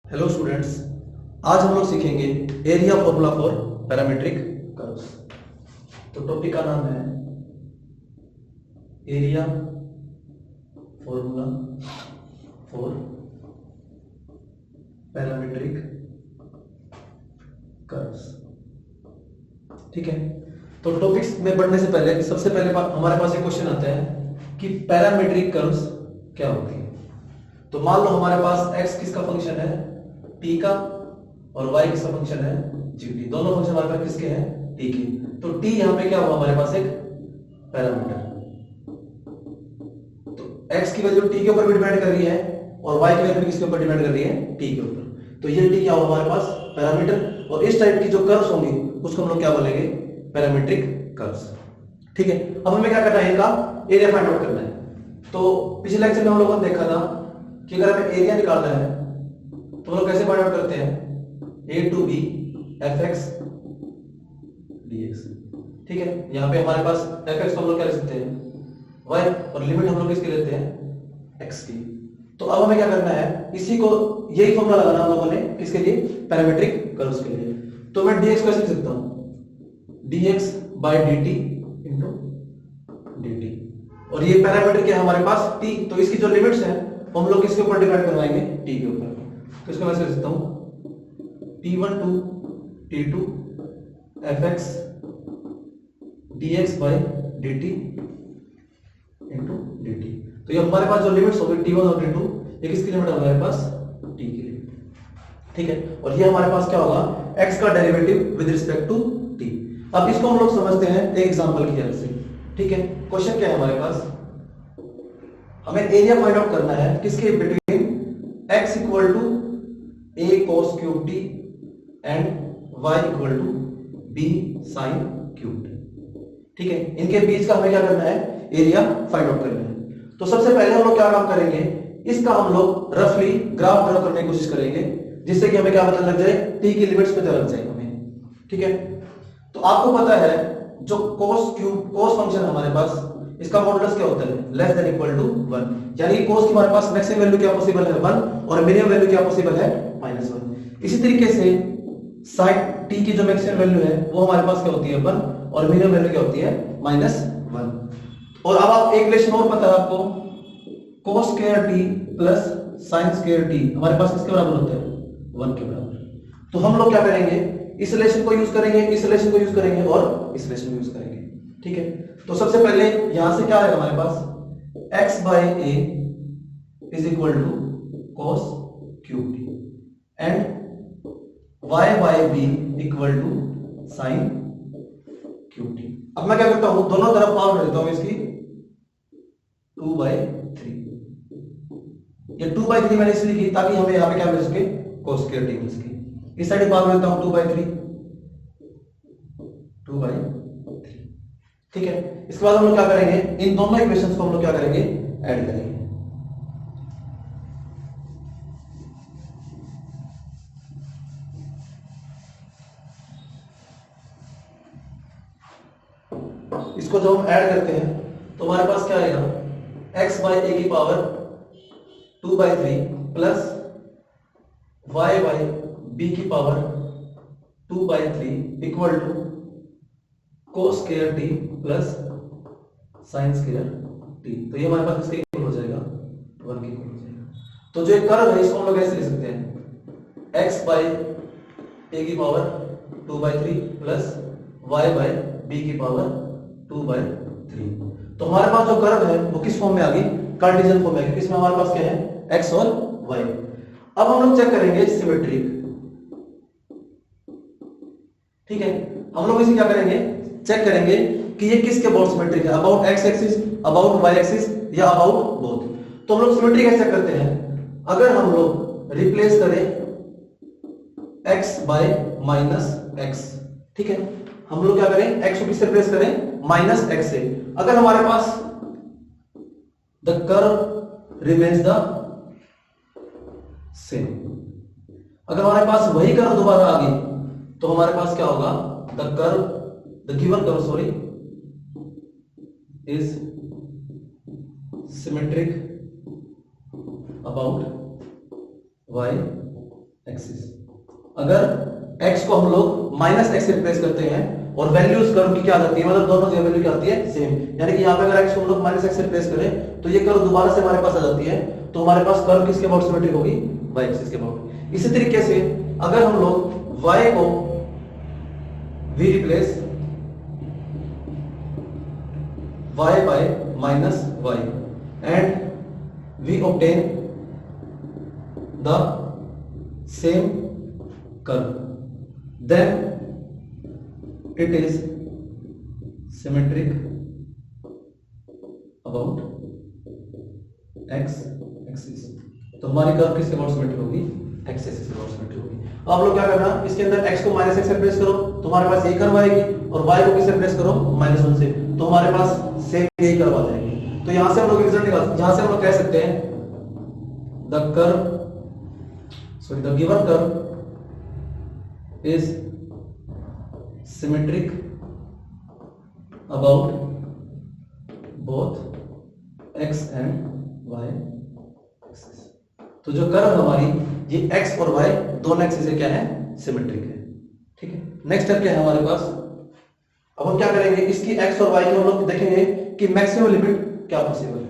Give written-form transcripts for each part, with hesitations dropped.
Hello students, आज हम लोग सीखेंगे area formula for parametric curves. तो टॉपिक का नाम है area formula for parametric curves. ठीक है, तो टॉपिक्स में बढ़ने से पहले सबसे पहले हमारे पास एक क्वेश्चन आता है कि पैरामीट्रिक कर्व्स क्या होती है। तो मान लो हमारे पास x किसका फंक्शन है, t का, और y किसका फंक्शन है, gt। दोनों फंक्शन हमारे पास किसके हैं, t के। तो t यहां पे क्या हुआ, हमारे पास एक पैरामीटर। तो x की वैल्यू t के ऊपर भी डिपेंड कर रही है और y की वैल्यू किसके ऊपर डिपेंड कर रही है, t के ऊपर। तो ये t क्या हुआ हमारे पास, पैरामीटर। और इस टाइप की जो कर्व्स होंगी उसको हम लोग क्या बोलेंगे, पैरामीट्रिक कर्व्स। ठीक है, अब हमें क्या करना है, इनका एरिया फाइंड आउट करना है। तो पिछले लेक्चर में हम लोगों ने देखा था कि अगर हमें एरिया निकालना है तो हम लोग कैसे फाइंड आउट करते हैं, a to b fx dx। ठीक है, यहां पे हमारे पास fx को हम लोग क्या ले सकते हैं, y, और लिमिट हम लोग किसके लेते हैं, x की। तो अब हमें क्या करना है, इसी को यही फॉर्मूला लगाना हम लोगों ने किसके लिए, पैरामीट्रिक कर्व्स के लिए। तो मैं dx को ऐसे लिख सकता हूं, dx by dt into dt। और ये पैरामीटर क्या है हमारे पास, t। तो इसकी जो लिमिट्स हैं हम लोग किसके ऊपर डिपेंड करवाएंगे, t के ऊपर। तो इसको मैं ऐसे लिख सकता हूं, t1 to t2 fx dx by dt into dt। तो ये हमारे पास जो लिमिट्स होगी t1 और t2, ये किसकी लिमिट है हमारे पास, t की लिमिट। ठीक है, और ये हमारे पास क्या होगा, x का derivative with respect to t। अब इसको हम लोग समझते हैं एक एग्जांपल की हेल्प से। ठीक है, क्वेश्चन क्या है हमारे पास, हमें एरिया फाइंड आउट करना है किसके, between x equal to a cos cube t and y equal to b sin cube t। ठीक है, इनके बीच का हमें क्या करना है, एरिया फाइंड आउट करना है। तो सबसे पहले हम लोग क्या काम करेंगे, इसका हम लोग रफली ग्राफ ड्रा करने की कोशिश करेंगे, जिससे कि हमें क्या पता लग जाए, t की लिमिट्स पता लग जाए हमें। ठीक है, तो आपको पता है जो cos क्यूब cos फंक्शन हमारे पास, इसका मॉडुलस क्या होता है, लेस देन इक्वल टू 1। यानी cos की हमारे पास मैक्सिमम वैल्यू क्या पॉसिबल है, 1, और मिनिमम वैल्यू क्या पॉसिबल है, -1। इसी तरीके से sin t की जो मैक्सिमम वैल्यू है वो हमारे पास क्या होती है, 1, और मिनिमम वैल्यू क्या होती है, -1। और अब आप एक रिलेशन और पता है आपको, cos square t plus sin square t हमारे पास किसके बराबर होता है, 1 के बराबर। तो हम लोग क्या करेंगे, इस रिलेशन को यूज करेंगे, इस रिलेशन को यूज करेंगे, और इस रिलेशन को यूज करेंगे। ठीक है, तो सबसे पहले यहां से क्या है हमारे पास, x by a is equal to cos cube t and y by b equal to sin cube t। अब मैं क्या करता हूं, दोनों तरफ पावर देता हूं इसकी 2/3। ये 2/3 मैंने इसलिए की ताकि हमें यहां पे क्या मिल सके, cos स्क्वायर t मिल सके। इस साइड पावर देता हूं 2/3, 2/3। ठीक है, इसके बाद हम लोग क्या करेंगे, इन दोनों इक्वेशंस को हम लोग क्या करेंगे, ऐड करेंगे। इसको जब हम ऐड करते हैं तो हमारे पास क्या आएगा, x बाई a की power 2/3 plus y by b की power 2/3 equal to cos square t plus sin square t। तो ये हमारे पास इसके इक्वल हो जाएगा, 1 के इक्वल हो जाएगा। तो जो एक कर्व है इसको हम लोग ऐसे लिख सकते हैं, x बाई a की power 2/3 plus y by b की पावर 2/3। तो हमारे पास जो कर्व है वो किस फॉर्म में आ गई, कार्टेशियन फॉर्म में आ गई। इसमें हमारे पास क्या है, x और y। अब हम लोग चेक करेंगे सिमेट्री। ठीक है, हम लोग इसे क्या करेंगे, चेक करेंगे कि ये किसके अबाउट सिमेट्रिक है, about x axis, about y axis, या अबाउट बोथ। तो हम लोग सिमेट्री कैसे चेक करते हैं, अगर हम लोग रिप्लेस करें x बाय -x। ठीक है, हम लोग क्या करें, x को किससे रिप्लेस करें, -x से। अगर हमारे पास the curve remains the same, अगर हमारे पास वही कर्व दोबारा आ गई तो हमारे पास क्या होगा, the given curve sorry is symmetric about y axis. अगर x को हम लोग माइनस एक्स से रिप्लेस करते हैं और वैल्यूज कर्व की क्या आ जाती है, मतलब दोनों जगह वैल्यू क्या आती है, सेम। यानी कि यहाँ पे अगर x को हम लोग माइनस एक्स से रिप्लेस करें तो ये कर्व दोबारा से हमारे पास आ जाती है, तो हमारे पास कर्व किसके अबाउट सिमेट्रिक होगी, y एक्सिस के अबाउट। इसी तरीके से अगर हम लोग y को v replace y by minus y and we obtain the same curve, then it is symmetric about x axis। तो हमारी कर्व किसके अबाउट सिमेट्रिक होगी, x एक्सिस के अबाउट सिमेट्रिक होगी। अब आप लोग क्या करना, इसके अंदर x को माइनस एक्स से रिप्लेस करो तो हमारे पास ये कर्व आएगी, और y को किससे रिप्लेस करो, -1 से, तो हमारे पास सेम यही कर्व आ जाएगी। तो यहां से हम लोग रिजल्ट निकाल, यहां से हम लोग कह सकते हैं the curve, sorry the given curve is symmetric about both x and y axis। तो जो कर्व हमारी ये x और y दोनों एक्सिस से क्या है, सिमेट्रिक है। ठीक है, नेक्स्ट स्टेप क्या है हमारे पास, अब हम क्या करेंगे, इसकी x और y की हम लोग देखेंगे कि मैक्सिमम लिमिट क्या पॉसिबल है।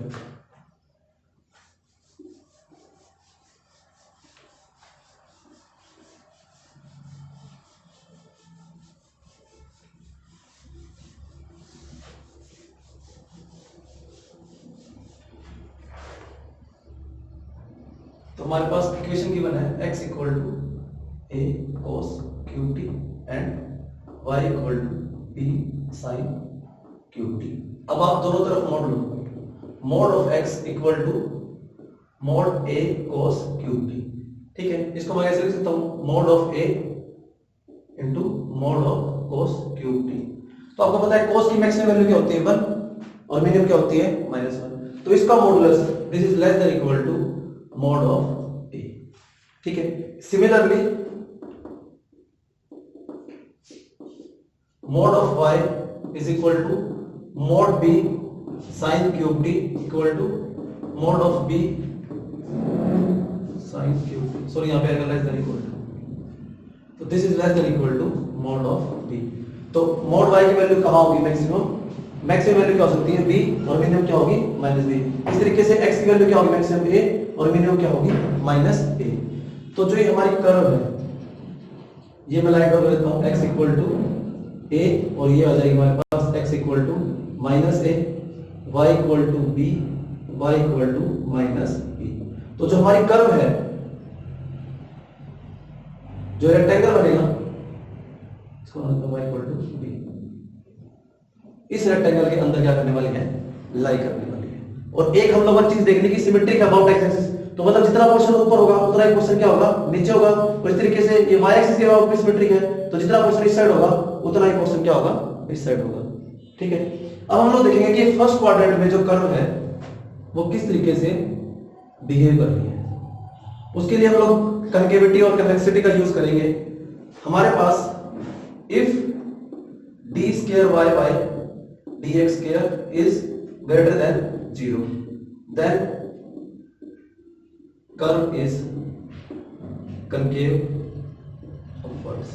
तो हमारे पास इक्वेशन गिवन है x equal to a cos qt and y equal to b sin qt। अब आप दोनों तरफ मोड लो, mod of x equal to mod a cos qt। ठीक है, इसको मैं ऐसे लिख सकता हूं, mode of a into mode of cos qt। तो आपको पता है cos की मैक्सिमम वैल्यू क्या होती है 1 और मिनिमम क्या होती है -1, तो इसका modulus this is less than equal to mod of a। ठीक है, similarly mod of y is equal to mod b sin cube t equal to mod of b sin cube t, sorry यहां पे आएगा less than equal to, तो this is less than equal to mod of b। तो mod y की value कहां होगी, maximum, maximum value क्या हो सकती है b और मिनिमम क्या होगी -b। इस तरीके से x की वैल्यू क्या होगी, मैक्सिमम a और मिनिमम क्या होगी -a। तो जो ये हमारी कर्व है, ये मैं लाइट कर लेता हूं, x इक्वल टू a और ये आ जाएगी हमारे पास x equal to -a, y equal to b, y equal to -b। तो जो हमारी कर्व है, जो रेक्टेंगल बनेगा, इसको y इक्वल टू b, इस रेक्टेंगल के अंदर क्या करने वाली है, लाई करने वाली है। और एक हम लोग चीज देखने की, सिमेट्रिक अबाउट एक्स एक्सिस, तो मतलब जितना पोर्शन ऊपर होगा उतना ही पोर्शन क्या होगा, नीचे होगा। और इस तरीके से ये y एक्सिस के अबाउट सिमेट्रिक है, तो जितना पोर्शन इस साइड होगा उतना ही पोर्शन क्या होगा, इस साइड होगा। ठीक है, अब हम लोग देखेंगे कि फर्स्ट क्वाड्रेंट में जो कर्व है वो किस तरीके से बिहेव कर रही है। उसके लिए हम लोग कनकेविटी और कन्वेक्सिटी का यूज करेंगे। हमारे पास if d square y by dx square is greater than 0, then curve is concave upwards।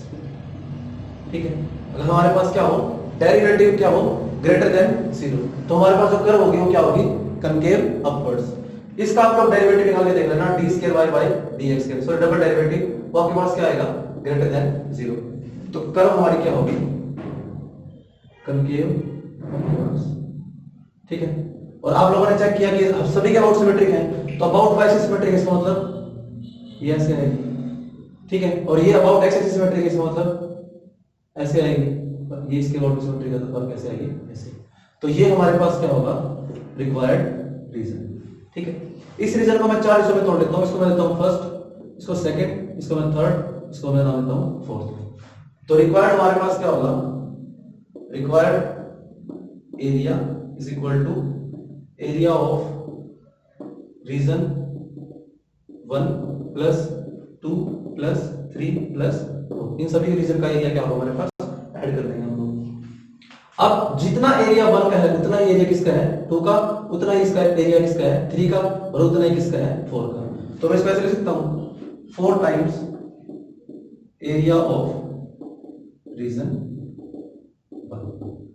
ठीक है, अगर हमारे पास क्या हो, डेरिवेटिव क्या हो, ग्रेटर देन 0, तो हमारे पास जो कर्व होगी वो क्या होगी, concave upwards। इसका आप लोग डेरिवेटिव निकाल के देख लेना, d square y by dx square, so double derivative, वो आपके पास क्या आएगा, ग्रेटर देन 0। तो कर्व हमारी क्या होगी, concave upwards। ठीक है, और आप लोगों ने चेक किया कि सभी के अबाउट सिमेट्रिक हैं, तो अबाउट y एक्सिस सिमेट्रिक है, इसका मतलब ये ऐसे आएगी। ठीक है, और ये अबाउट x एक्सिस सिमेट्रिक है, इसका मतलब ऐसे आएगी। ये इसके अबाउट सिमेट्रिक है, तो कैसे आएगी, ऐसे। तो ये हमारे पास क्या होगा, रिक्वायर्ड रीजन। ठीक है, इस रीजन को मैं 4 हिस्सों में तोड़ लेता हूं। इसको मैं लेता हूं फर्स्ट, इसको सेकंड, इसको मैं थर्ड, इसको मैं नाम देता हूं फोर्थ। तो रिक्वायर्ड हमारे पास क्या होगा, required area is equal to area of region 1 plus 2 plus 3 plus 4, इन सभी रीजन का एरिया क्या होगा हमारे पास, ऐड कर देंगे हम लोग। अब जितना एरिया 1 का है उतना ही एरिया किसका है, 2 का, उतना ही इसका एरिया किसका है, 3 का, और उतना ही किसका है, 4 का। तो मैं इसको ऐसे लिख सकता हूं, 4 टाइम्स एरिया ऑफ रीजन 1।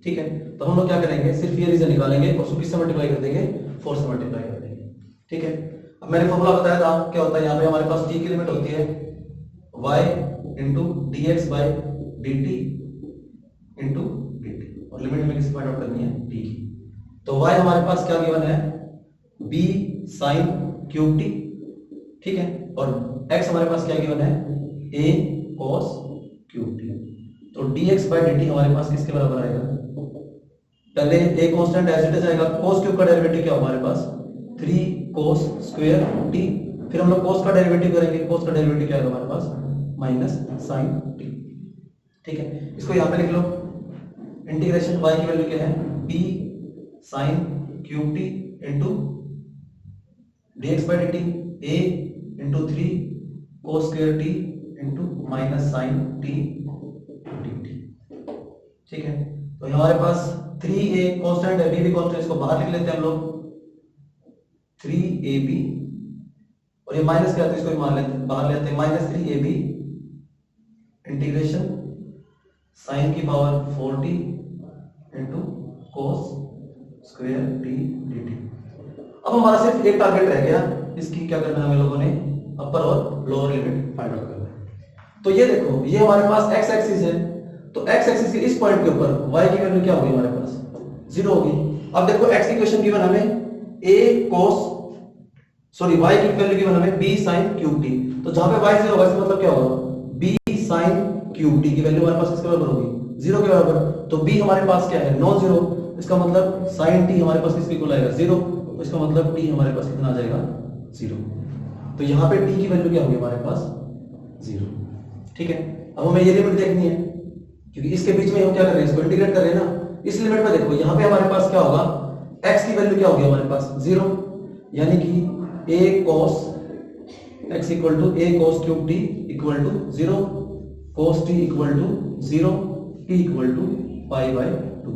ठीक है, तो हम लोग क्या करेंगे, सिर्फ ये रीजन निकालेंगे और उसको किससे मल्टीप्लाई कर देंगे, 4 से मल्टीप्लाई कर देंगे। ठीक है, अब मैंने फॉर्मूला बताया था, क्या होता है यहाँ पे हमारे पास t की लिमिट होती है y into D x by D T into D T, और लिमिट में किसकी फाइंड आउट करनी है, t की। तो y हमारे पास क्या गिवन है, b साइन क्यूब टी। ठीक है, और x हमारे पास क्या गिवन है, a cos क्यूब टी। तो dx बाई dt हमारे पास किसके बराबर आएगा, पहले a constant as it is आएगा, cos क्यूब का डेरिवेटिव क्या हमारे पास 3 cos स्क्वायर t, फिर हम लोग cos का डेरिवेटिव करेंगे, cos का डेरिवेटिव क्या आएगा हमारे पास माइनस sin t। ठीक है, इसको यहां पे लिख लो, इंटीग्रेशन y की वैल्यू क्या है, b sin cube t into dx by dt a into 3 cos square t into minus sin t dt। ठीक है, तो हमारे पास 3a कांस्टेंट है, b भी कांस्टेंट, इसको बाहर लिख लेते हैं हम लोग 3ab, और ये माइनस क्या है तो इसको बाहर लेते हैं माइनस 3ab इंटीग्रेशन साइन की power 4t into cos square t dt। अब हमारा सिर्फ एक टारगेट रह गया, इसकी क्या करना है हमें लोगों ने, अपर और लोअर लिमिट फाइंड आउट करना है। तो ये देखो, ये हमारे पास x एक्सिस है, तो x एक्सिस के इस पॉइंट के ऊपर y की वैल्यू क्या होगी हमारे पास 0 होगी। अब देखो x की इक्वेशन गिवन हमें y की वैल्यू गिवन हमें b sin क्यूब t, तो जहां पे y 0 होगा इसका मतलब क्या होगा, b sin क्यूब t की वैल्यू हमारे पास किसके बराबर होगी, 0 के बराबर। तो b हमारे पास क्या है, नॉन जीरो, इसका मतलब sin t हमारे पास किसके इक्वल आएगा 0, तो इसका मतलब t हमारे पास कितना आ जाएगा 0। तो यहाँ पे t की वैल्यू क्या होगी हमारे पास 0। ठीक है, अब हमें ये लिमिट देखनी है, क्योंकि इसके बीच में हम क्या कर रहे हैं, इसको इंटीग्रेट कर रहे हैं ना। इस लिमिट में देखो यहाँ पे हमारे पास क्या होगा, x की वैल्यू क्या होगी हमारे पास 0, यानी कि a cos x equal to a cos cube t equal to 0, cos t equal to 0, t equal to pi by 2।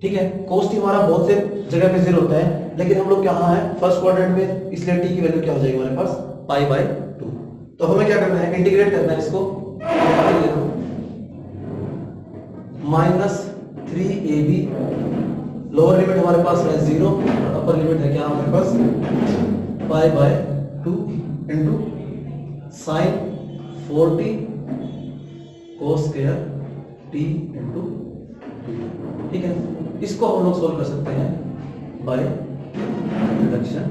ठीक है, cos t हमारा बहुत से जगह पे 0 होता है, लेकिन हम लोग कहाँ है, फर्स्ट क्वाड्रेंट में, इसलिए t की वैल्यू क्या हो जाएगी हमारे पास पाई बाय 2। तो हमें क्या करना है, इंटीग्रेट करना है इसको, माइनस 3ab, लोअर लिमिट हमारे पास है 0 और अपर लिमिट है क्या हमारे पास pi by 2 into sine 4t cos square t into 2। ठीक है, इसको हम लोग सोल्व कर सकते हैं बाय रिडक्शन।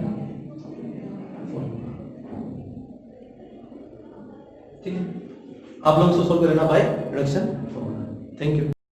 ठीक है, आप लोग इसको सोल्व कर लेना बाय रिडक्शन। Thank you.